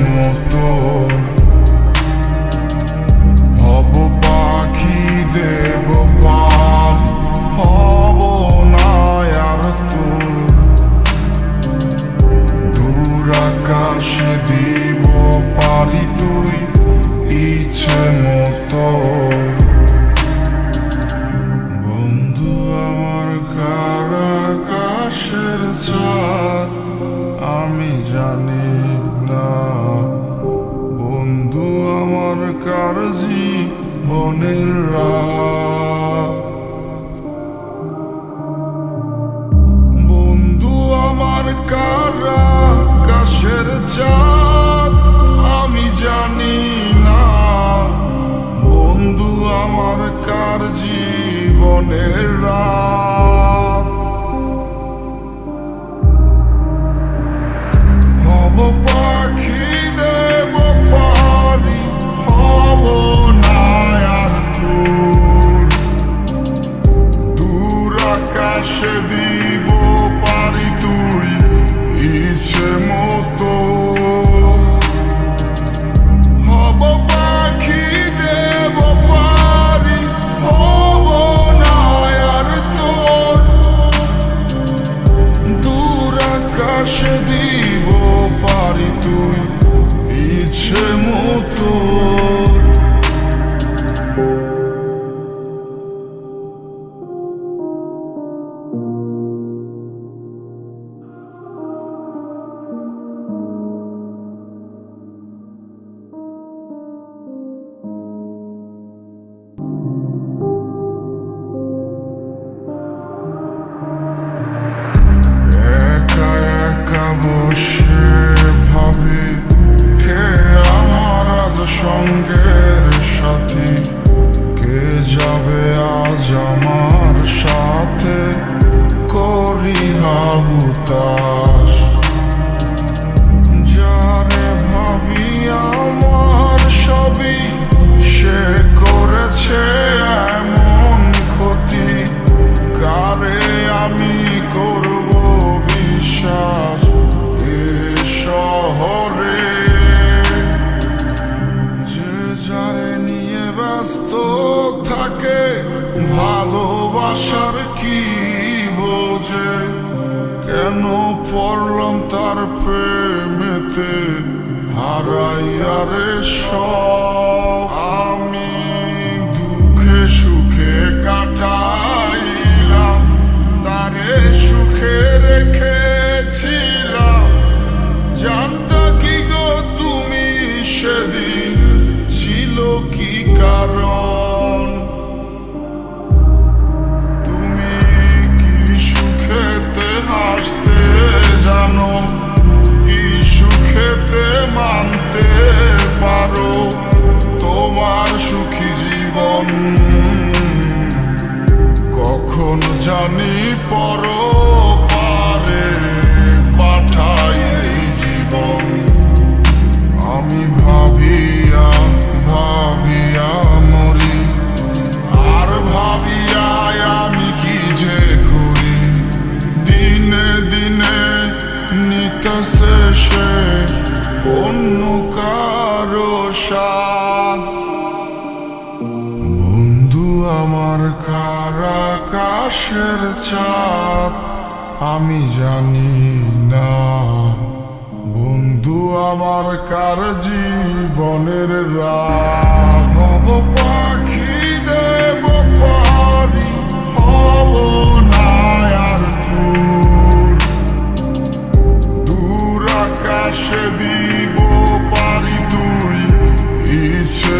মতো হব পাখি দেব পাল, হব না আর তোর। দূর আকাশে দিব পারি তুই ইচ্ছে মতো। বন্ধু আমার কার আকাশের চাঁদ আমি জানি না, বন্ধু আমার কার জীবনের রাত। বন্ধু আমার কার আকাশের চাঁদ আমি জানি না, বন্ধু আমার কার জীবনের রাত। হব পাখি দেব পারি, হব না আর তোর। দূর আকাশে দিব পারি তুই ইচ্ছে মতো। হব পাখি দেব পারি, হব না আর তোর। দূর আকাশে দিব পারি তুই ইচ্ছে মতো। একা একা বসে ভাবি কে আমার আজ সঙ্গের সাথী, কে যাবে আজ আমার সাথে করি হাহুতাশ। যারে ভাবি আমার সবই সে করেছে এমন ক্ষতি, কারে আমি করব বিশ্বাস এ শহরে। যে যারে নিয়ে ব্যস্ত থাকে ভালোবাসার কি বোঝে, কেন পড়লাম তার প্রেমেতে হারাইয়া রে সব। আমি দুঃখে সুখে কাটাইলাম, তারে সুখে রেখেছিলাম। জানতা কি গো তুমি সেদিন ছিল কি কারণ, তুমি কি সুখেতে হাসতে জানো, কি সুখেতে মানতে পারো তোমার সুখী জীবন। কখন জানি পরপারে পাঠাই এই জীবন। আমি ভাবিয়া ভাবিয়া মরি, আর ভাবিয়া আমি কি যে করি। দিনে দিনে নিতেছে সে অন্য কারো সাথ। বন্ধু আমার কার আকাশের চাঁদ আমি জানি না, বন্ধু আমার কার জীবনের রাত। হব পাখি দেব পারি, হব না আর তোর। দূর আকাশে দিব পারি তুই ইচ্ছে